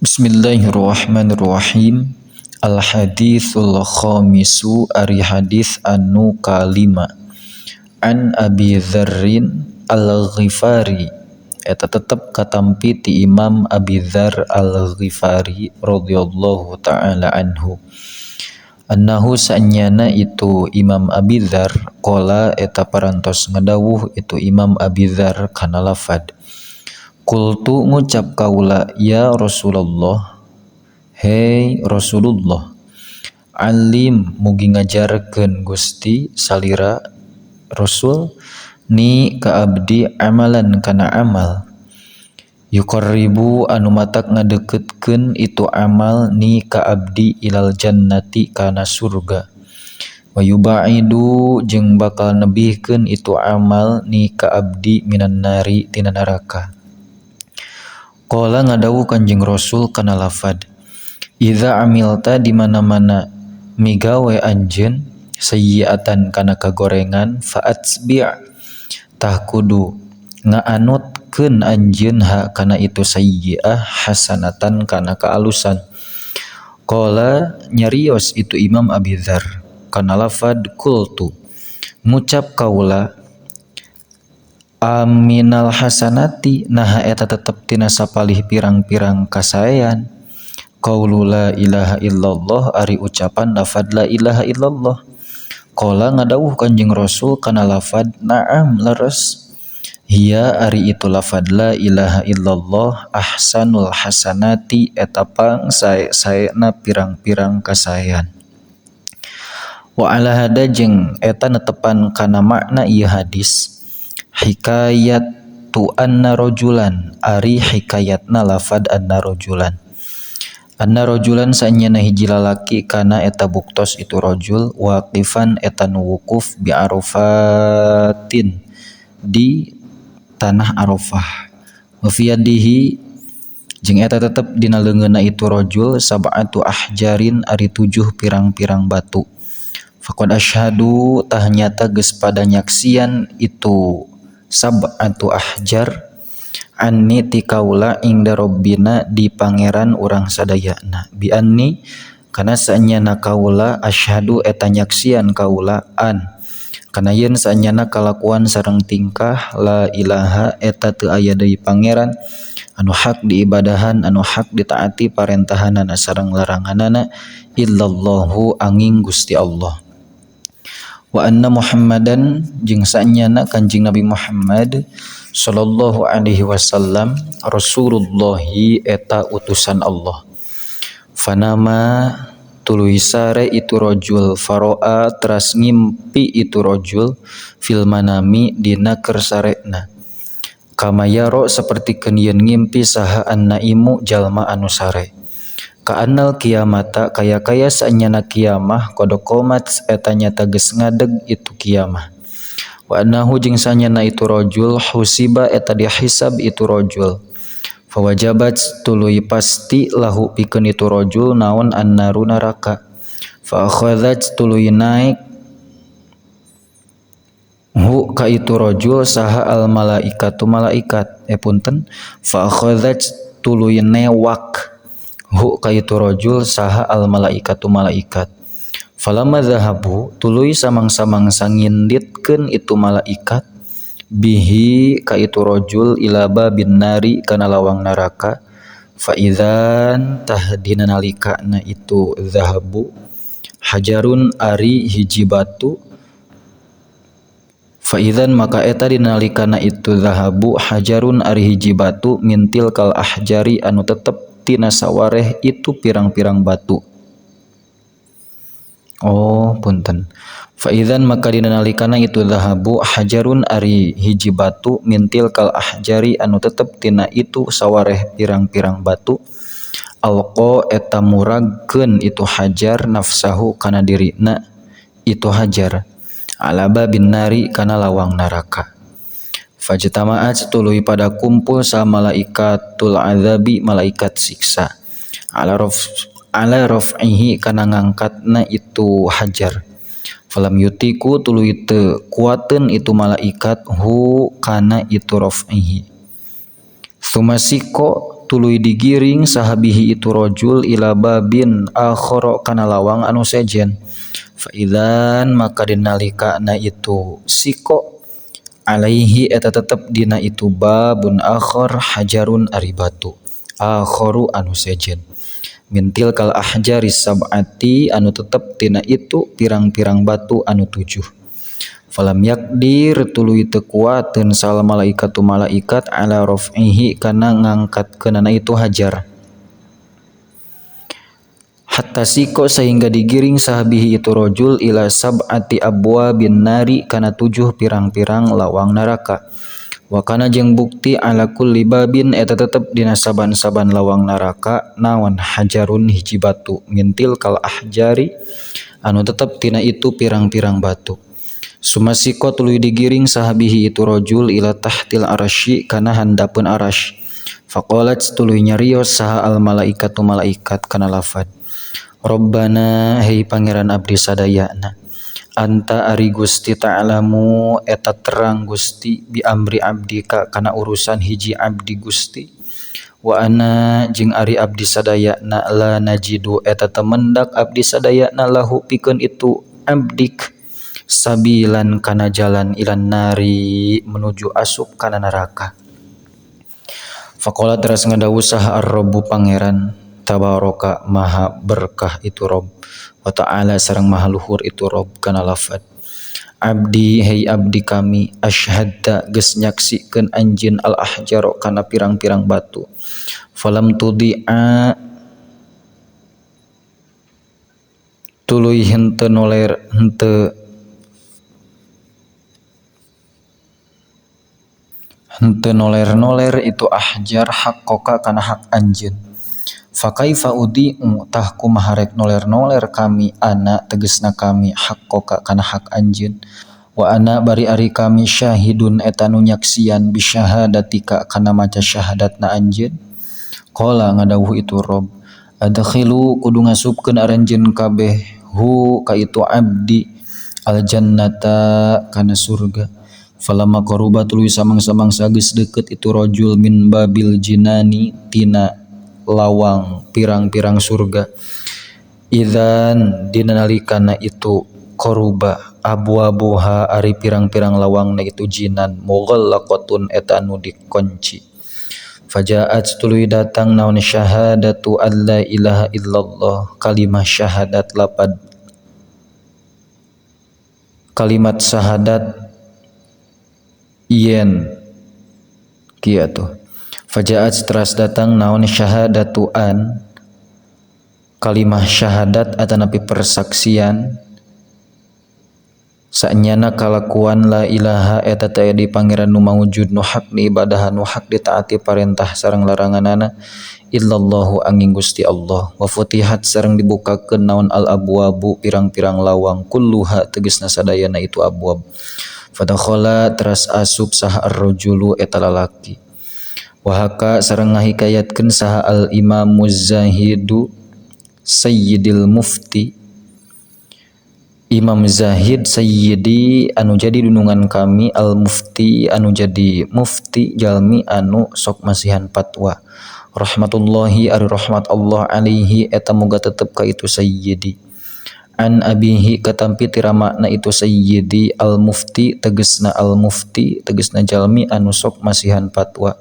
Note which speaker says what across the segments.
Speaker 1: Bismillahirrahmanirrahim. Al-hadithul khamisu ari hadis anu kalima. An Abi Dzarrin Al-Ghifari. Eta tetep katampi ti Imam Abi Dzar Al-Ghifari radhiyallahu taala anhu. Annahu sanyana itu Imam Abi Dzar qala eta parantos ngadawuh itu Imam Abi Dzar kana lafad. Kultu ngucap kaula ya Rasulullah, hei Rasulullah, alim mugi ngajarkeun Gusti salira Rasul ni ka abdi amalan kana amal yuqarribu anu matak ngadeukeutkeun itu amal ni ka abdi ilal jannati kana surga wa yubaidu jeung bakal nebihkeun itu amal ni ka abdi minan nari tina neraka. Qala ngadawuh Kanjeng Rasul kana lafad, idza amilta di mana-mana migawe anjeun sayyi'atan kana kagorengan fa'atsbi' tah kudu ngaanutkeun anjeun ha kana itu sayyi'ah hasanatan kana kaalusan. Qala nyarios itu Imam Abi Dzar kana lafad qultu ngucap kaula aminal hasanati nah eta tetep tina sapalih pirang-pirang kasaean qaulu la ilaha illallah ari ucapan lafad la ilaha illallah. Qala ngadawuh Kanjeng Rasul kana lafad na'am leres hiya ari itu lafad la ilaha illallah ahsanul hasanati eta pang sae-saena pirang-pirang kasaean. Wa ala hada jeung eta netepan kana makna ieu hadis hikayat tu anna rajulan ari hikayatna lafad anna rajulan sanyana hiji lalaki kana eta buktos itu rajul waqifan eta nu wukuf bi Arafatin di tanah Arafah wa fi yadihi jeung eta tetep dina leungeunna itu rajul sab'atu ahjarin ari 7 pirang-pirang batu. Faqad asyhadu tah nyata geus pada nyaksian itu sab'atu ahjar anni ti kaula ingda rabbina di pangeran urang sadayana bi anni kana saenyana kaula asyhadu eta nyaksian kaula an kana yen saenyana kalakuan sareng tingkah la ilaha eta teu aya deui pangeran anu hak diibadahan anu hak ditaati parentahanana sareng laranganana illallahu angin Gusti Allah. Wa anna Muhammadan jeung saenyana Kanjeng Nabi Muhammad sallallahu alaihi wasallam Rasulullahi eta utusan Allah. Fanama tuluy sare itu rajul faro'a teras ngimpi itu rajul fil manami dina kersarena kama yaro sapertikeun yen ngimpi saha annaimu jalma anu sare. Ka'annal kiamata kaya saenyana kiamah qad qomat eta nyata geus ngadeg itu kiamah. Wa annahu jeung saenyana itu rajul husiba eta dihisab itu rajul. Fawajabat tuluy pasti lahu pikeun itu rajul naon annaru neraka. Fa akhadzat tuluy naik hu ka itu rajul saha al malaikatu malaikat fa akhadzat tuluy newak hu ka itu rajul saha al malaikatu malaikat. Falamma zahabu tuluy samang-samangsa nginditkeun itu malaikat bihi ka itu rajul ila babin nari kana lawang neraka fa idzan tahdina nalikana itu zahabu hajarun ari hiji batu fa idzan maka eta dinalikana itu zahabu hajarun ari hiji batu mintil kal ahjari anu tetep tina sawareh itu pirang-pirang batu. Oh punten. Fa idzan maka dina nalikana itu zahabu hajarun ari hiji batu mintil kal ahjari anu tetep tina itu sawareh pirang-pirang batu alqa eta muragkeun itu hajar nafsahu kana dirina itu hajar ala babin nari kana lawang neraka. Fajtama'at tuluy pada kumpul sa malaikatul azabi malaikat siksa ala raf'ihi kana ngangkatna itu hajar. Falam yutiku tuluy teu kuateun itu malaikat hu kana itu raf'ihi. Sumasiko tuluy digiring sahabihi itu rajul ila babin akhara kana lawang anu sejen. Fa idzan maka dinalikana itu siko alaihi eta tetep dina itu babun akhar hajarun ari batu akharu anu sejen mintil kal ahjaris sab'ati anu tetep tina itu pirang-pirang batu anu 7. Falam yakdir tuluy teu kuateun sal malaikatu malaikat ala raf'ihi kana ngangkatkeunana itu hajar hatta siko sehingga digiring sahabihi itu rajul ila sab'ati abwabin nari kana 7 pirang-pirang lawang neraka. Wa kana jeung bukti ala kulli babin eta tetep dina saban-saban lawang neraka naon hajarun hiji batu mintil kal ahjari anu tetep tina itu pirang-pirang batu. Sumasiko tuluy digiring sahabihi itu rajul ila tahtil arasy kana handapeun arasy. Faqalat tuluy nyarios saha al malaikatu malaikat kana lafad Rabbana hei pangeran abdi sadayana anta ari Gusti ta'lamu eta terang Gusti bi amri abdika kana urusan hiji abdi Gusti wa ana jeung ari abdi sadayana la najidu eta temendak abdi sadayana lahu pikeun itu abdik sabilan kana jalan ilan nari menuju asup kana neraka. Faqala teras ngadawu saha ar-rabbu pangeran tabaraka maha berkah itu Rabb wa ta'ala sareng maha luhur itu Rabb kana lafad abdi hei abdi kami asyhadta geus nyaksikeun anjeun al ahjar kana pirang-pirang batu falam tudi'a tuluy henteu noler itu ahjar haqqoka kana hak anjeun. Fa kaifa udi'u tah kumaha rek noler kami ana tegasna kami haqqoka kana hak anjeun. Wa ana bari ari kami syahidun eta nu nyaksian bi syahadatika kana maca syahadatna anjeun. Qala ngadawuh itu Rabb adkhilu kudu ngasupkeun aranjeun kabeh hu ka itu abdi al jannata kana surga. Falamma qaruba tuluy samang-samangsa geus deukeut itu rajul min babil jinani tina lawang pirang-pirang surga. Idzan dinalikana itu qaruba abwabuha ari pirang-pirang lawangna itu jinan mughallaqatun eta anu dikunci. Fajaat tuluy datang naon syahadatu alla ilaha illallah kalimah syahadat lapad kalimat syahadat yen kieu atuh fajaat teras datang naon syahadatuan kalimah syahadat atanapi persaksian sanyana kalakuan la ilaha eta teh di pangeran nu mawujud nu hak di ibadah nu hak ditaati parentah sareng laranganana illallahu angin Gusti Allah wa futihat sareng dibukakeun naon al abwabu pirang-pirang lawang kulluha tegasna sadayana itu abwab. Fadakhala teras asup saha ar-rajulu eta lalaki wahaka sareng ngahikayatkeun saha al-imamuz zahidu sayyidil mufti Imam Zahid sayyidi anu jadi dunungan kami al-mufti anu jadi mufti jalmi anu sok masihan fatwa rahmatullahi ari rahmat Allah alaihi eta muga tetep ka itu sayyidi an abihi katampi tiramakna itu sayyidi al-mufti tegesna jalmi anu sok masihan fatwa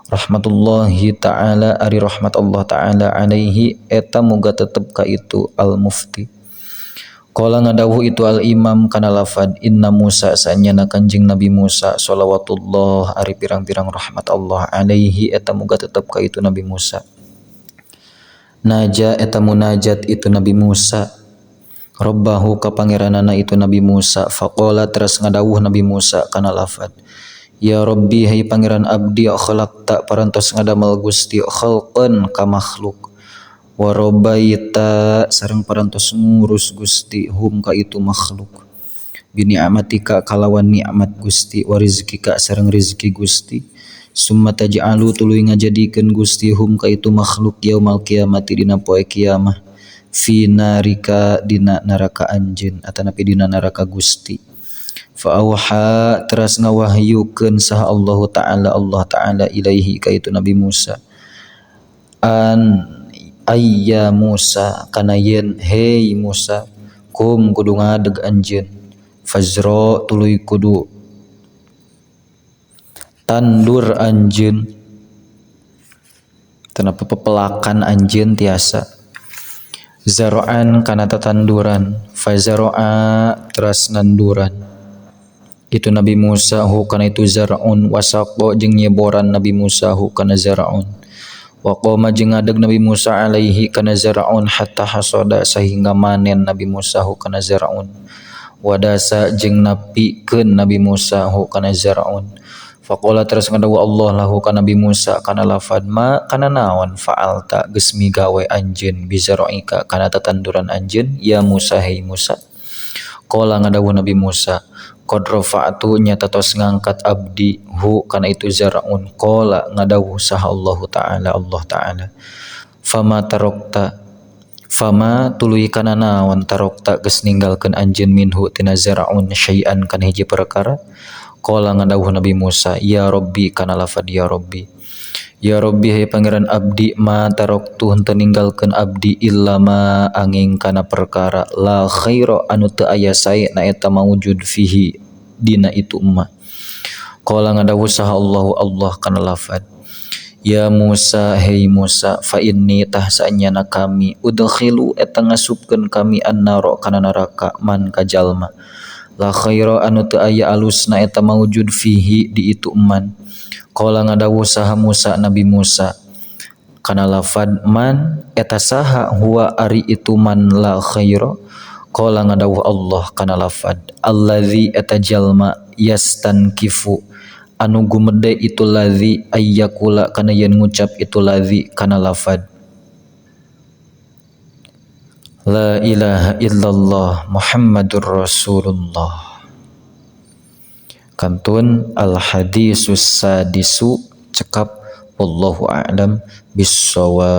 Speaker 1: rahmatullahi ta'ala ari rahmat Allah ta'ala alaihi eta muga tetep ka itu al-mufti. Qala ngadawuh itu al-imam kana lafad inna Musa sanyana kanjing Nabi Musa shalawatullah ari pirang-pirang rahmat Allah alaihi eta muga tetep ka itu Nabi Musa naja eta munajat itu Nabi Musa Rabbahu ka pangeranana itu Nabi Musa faqala teras ngadawuh Nabi Musa kana lafad ya Rabbi hai pangeran abdi khalaqta parantos ngadamel Gusti khalqan ka makhluk wa rabbaita sareng parantos ngurus Gusti hum ka itu makhluk bi ni'matika kalawan nikmat Gusti wa rizqika sareng rezeki Gusti summa taj'alu tuluy ngajadikeun Gusti hum ka itu makhluk yaumul kiamati dina poe kiamah fi narika dina neraka anjeun atanapi dina neraka Gusti fa auha teras ngawahyukeun saha Allah taala ilaihi ka itu Nabi Musa an ayya Musa kana yen hei Musa kum kudu ngadeg anjeun fazro tuluy kudu tandur anjeun tanapa pepelakan anjeun tiasa zar'an kana tatanduran fazro'a teras nanduran itu Nabi Musa hu kana itu zar'un wasaqo jeung nyeboran Nabi Musa hu kana zar'un wa qoma jeung ngadeg Nabi Musa alaihi kana zar'un hatta hasoda sehingga manen Nabi Musa hu kana zar'un wadasa jeung napikeun Nabi Musa hu kana zar'un faqala terus ngadawu Allah lahu kana Nabi Musa kana lafad ma kana naon fa'alta geus migawe anjeun bi zar'ika kana tatanduran anjeun ya Musa hei Musa qala ngadawu Nabi Musa qad rafa'tu nyata tos ngangkat abdi hu kana itu zar'un qala ngadawu saha Allah Ta'ala fama tarokta fama tuluy kana naon tarokta geus ninggalkeun anjeun minhu tina zar'un syai'an kana hiji perkara qala ngadawu Nabi Musa ya Rabbi kana lafad ya Rabbi he pangeran abdi ma taroktu henteu ninggalkeun abdi illa ma angin kana perkara la khaira anu teu aya sae na eta mawujud fihi dina itu umma qala ngadawu saha Allah kana lafad ya Musa hei Musa fa inni tahsanyana kami udkhilu eta ngasupkeun kami annaro kana neraka man ka jalma la khaira anu teu aya alusna eta mawujud fihi di itu man qala ngadawu saha Musa Nabi Musa kana lafad man eta saha huwa ari itu man la khaira qala ngadawu Allah kana lafad allazi eta jalma yastankifu anu gumede itu ladzi ayyakula kana yen ngucap itu ladzi kana lafad la ilaha illallah Muhammadur Rasulullah. Kantun al hadisus sadisu cekap wallahu a'lam bissawab.